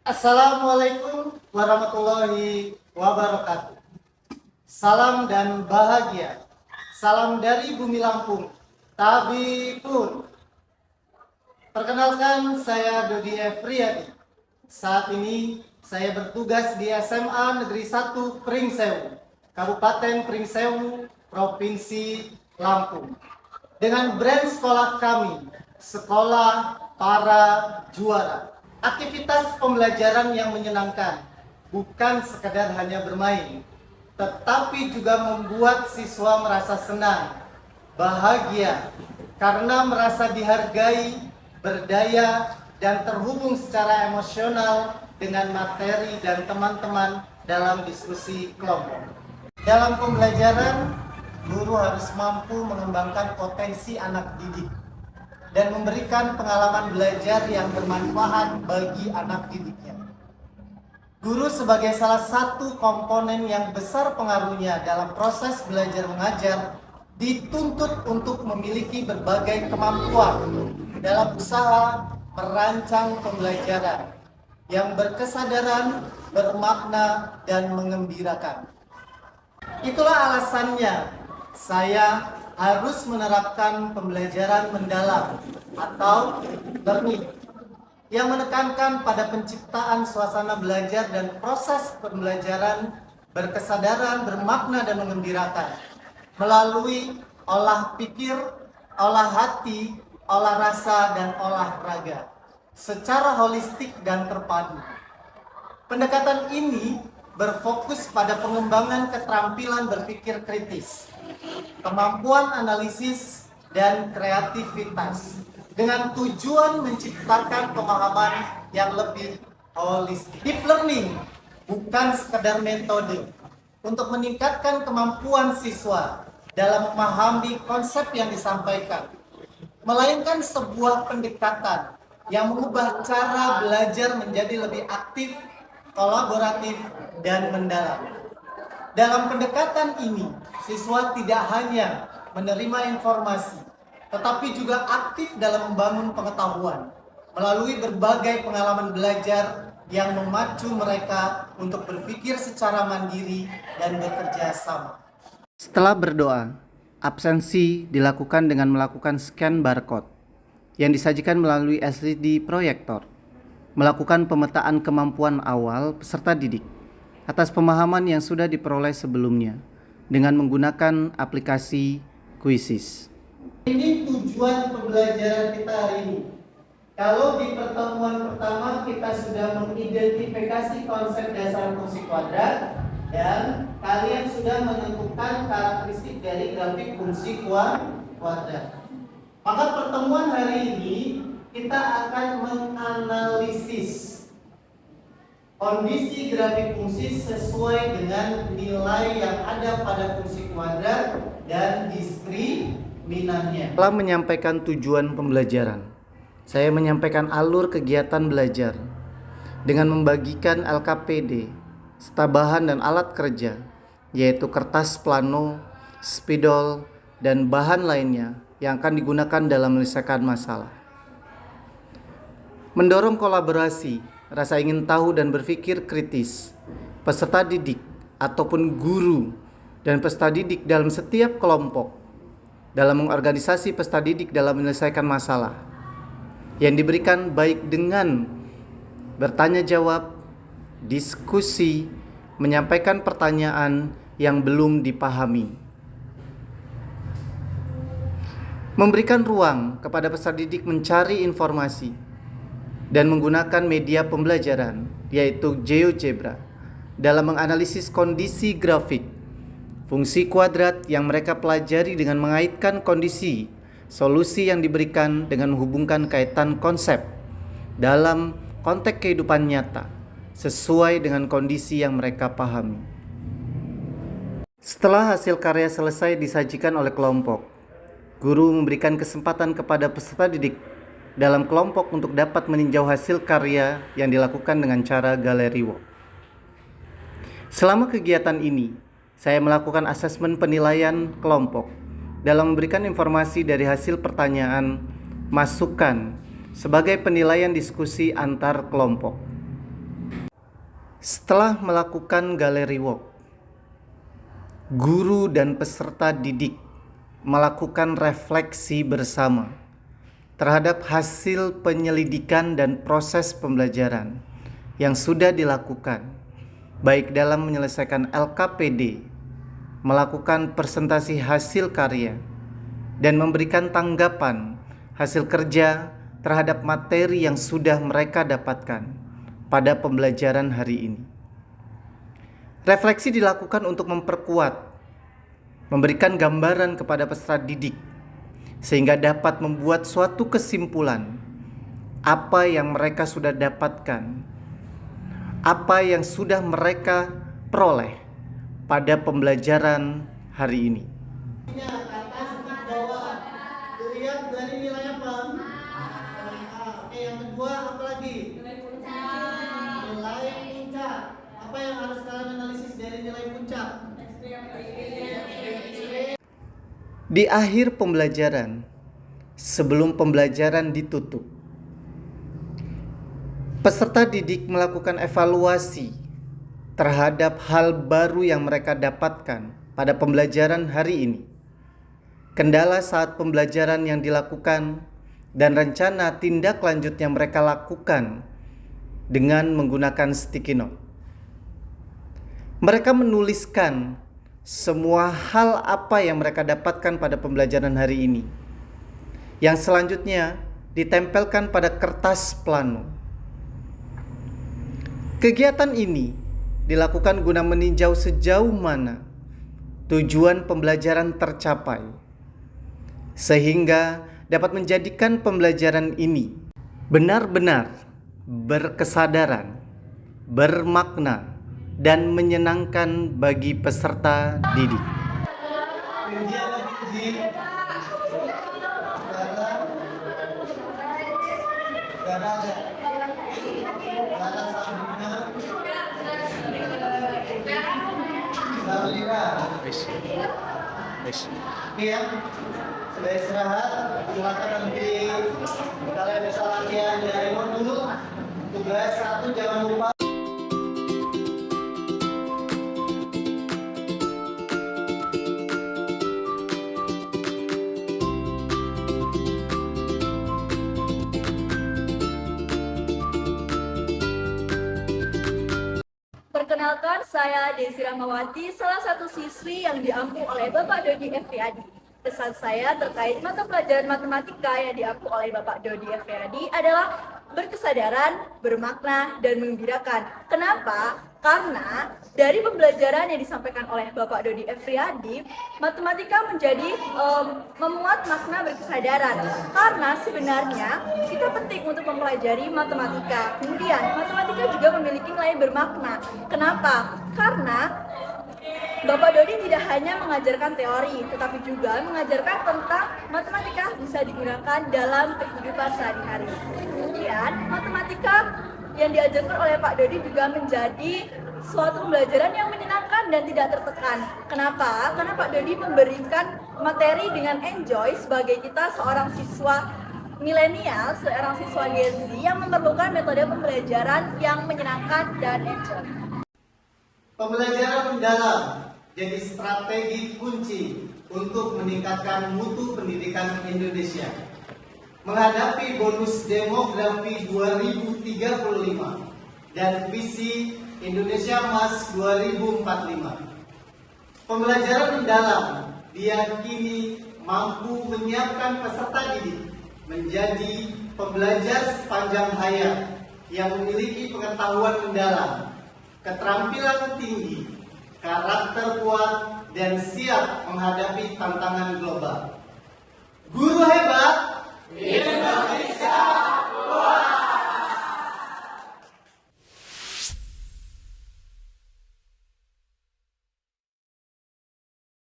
Assalamualaikum warahmatullahi wabarakatuh. Salam dan bahagia. Salam dari Bumi Lampung. Tabi pun. Perkenalkan, saya Dodi Efriyadi. Saat ini saya bertugas di SMA Negeri 1 Pringsewu, Kabupaten Pringsewu, Provinsi Lampung. Dengan brand sekolah kami, Sekolah Para Juara. Aktivitas pembelajaran yang menyenangkan, bukan sekadar hanya bermain, tetapi juga membuat siswa merasa senang, bahagia, karena merasa dihargai, berdaya, dan terhubung secara emosional dengan materi dan teman-teman dalam diskusi kelompok. Dalam pembelajaran, guru harus mampu mengembangkan potensi anak didik dan memberikan pengalaman belajar yang bermanfaat bagi anak didiknya. Guru sebagai salah satu komponen yang besar pengaruhnya dalam proses belajar mengajar dituntut untuk memiliki berbagai kemampuan dalam usaha merancang pembelajaran yang berkesadaran, bermakna, dan mengembirakan. Itulah alasannya saya harus menerapkan pembelajaran mendalam atau learning yang menekankan pada penciptaan suasana belajar dan proses pembelajaran berkesadaran, bermakna, dan mengembirakan melalui olah pikir, olah hati, olah rasa, dan olahraga secara holistik dan terpadu. Pendekatan ini berfokus pada pengembangan keterampilan berpikir kritis, kemampuan analisis, dan kreativitas dengan tujuan menciptakan pemahaman yang lebih holistik. Deep learning bukan sekedar metode untuk meningkatkan kemampuan siswa dalam memahami konsep yang disampaikan, melainkan sebuah pendekatan yang mengubah cara belajar menjadi lebih aktif, kolaboratif, dan mendalam. Dalam pendekatan ini, siswa tidak hanya menerima informasi, tetapi juga aktif dalam membangun pengetahuan melalui berbagai pengalaman belajar yang memacu mereka untuk berpikir secara mandiri dan bekerja sama. Setelah berdoa, absensi dilakukan dengan melakukan scan barcode yang disajikan melalui LCD proyektor, melakukan pemetaan kemampuan awal peserta didik atas pemahaman yang sudah diperoleh sebelumnya dengan menggunakan aplikasi Quizzes. Ini tujuan pembelajaran kita hari ini. Kalau di pertemuan pertama kita sudah mengidentifikasi konsep dasar fungsi kuadrat dan kalian sudah menentukan karakteristik dari grafik fungsi kuadrat. Maka pertemuan hari ini kita akan menganalisis kondisi grafik fungsi sesuai dengan nilai yang ada pada fungsi kuadrat dan diskriminannya. Setelah menyampaikan tujuan pembelajaran, saya menyampaikan alur kegiatan belajar dengan membagikan LKPD, serta bahan dan alat kerja, yaitu kertas plano, spidol, dan bahan lainnya yang akan digunakan dalam menyelesaikan masalah. Mendorong kolaborasi, rasa ingin tahu dan berpikir kritis peserta didik ataupun guru dan peserta didik dalam setiap kelompok dalam mengorganisasi peserta didik dalam menyelesaikan masalah yang diberikan baik dengan bertanya jawab, diskusi, menyampaikan pertanyaan yang belum dipahami, memberikan ruang kepada peserta didik mencari informasi dan menggunakan media pembelajaran yaitu GeoGebra dalam menganalisis kondisi grafik fungsi kuadrat yang mereka pelajari dengan mengaitkan kondisi solusi yang diberikan dengan menghubungkan kaitan konsep dalam konteks kehidupan nyata sesuai dengan kondisi yang mereka pahami. Setelah hasil karya selesai disajikan oleh kelompok, guru memberikan kesempatan kepada peserta didik dalam kelompok untuk dapat meninjau hasil karya yang dilakukan dengan cara gallery walk. Selama kegiatan ini, saya melakukan asesmen penilaian kelompok dalam memberikan informasi dari hasil pertanyaan, masukan sebagai penilaian diskusi antar kelompok. Setelah melakukan gallery walk, guru dan peserta didik melakukan refleksi bersama terhadap hasil penyelidikan dan proses pembelajaran yang sudah dilakukan, baik dalam menyelesaikan LKPD, melakukan presentasi hasil karya, dan memberikan tanggapan hasil kerja terhadap materi yang sudah mereka dapatkan pada pembelajaran hari ini. Refleksi dilakukan untuk memperkuat, memberikan gambaran kepada peserta didik, sehingga dapat membuat suatu kesimpulan apa yang mereka sudah dapatkan, apa yang sudah mereka peroleh pada pembelajaran hari ini. Dilihat dari nilai apa? Oke, yang kedua apa lagi? Nilai puncak. Apa yang harus kalian analisis dari nilai puncak? Di akhir pembelajaran, sebelum pembelajaran ditutup, peserta didik melakukan evaluasi terhadap hal baru yang mereka dapatkan pada pembelajaran hari ini, kendala saat pembelajaran yang dilakukan, dan rencana tindak lanjut yang mereka lakukan dengan menggunakan sticky note. Mereka menuliskan semua hal apa yang mereka dapatkan pada pembelajaran hari ini, yang selanjutnya ditempelkan pada kertas plano. Kegiatan ini dilakukan guna meninjau sejauh mana tujuan pembelajaran tercapai, sehingga dapat menjadikan pembelajaran ini benar-benar berkesadaran, bermakna, dan menyenangkan bagi peserta didik. Oke ya, sudah istirahat, silakan nanti kalian bisa latihan dari dulu. Tugas 1 jangan lupa. Perkenalkan, saya Desi Rahmawati, salah satu siswi yang diampu oleh Bapak Dodi Efriadi. Pesan saya terkait mata pelajaran matematika yang diampu oleh Bapak Dodi Efriadi adalah berkesadaran, bermakna, dan menggembirakan. Kenapa? Karena dari pembelajaran yang disampaikan oleh Bapak Dodi Efriadi, matematika menjadi memuat makna berkesadaran. Karena sebenarnya kita penting untuk mempelajari matematika. Kemudian matematika juga memiliki nilai bermakna. Kenapa? Karena Bapak Dodi tidak hanya mengajarkan teori, tetapi juga mengajarkan tentang matematika bisa digunakan dalam kehidupan sehari-hari. Kemudian matematika yang diajarkan oleh Pak Dodi juga menjadi suatu pembelajaran yang menyenangkan dan tidak tertekan. Kenapa? Karena Pak Dodi memberikan materi dengan enjoy sebagai kita seorang siswa milenial, seorang siswa Gen Z yang memerlukan metode pembelajaran yang menyenangkan dan enjoy. Pembelajaran mendalam jadi strategi kunci untuk meningkatkan mutu pendidikan Indonesia. Menghadapi bonus demografi 2035 dan visi Indonesia Emas 2045. Pembelajaran mendalam diyakini mampu menyiapkan peserta didik menjadi pembelajar sepanjang hayat yang memiliki pengetahuan mendalam, keterampilan tinggi, karakter kuat, dan siap menghadapi tantangan global. Guru hebat,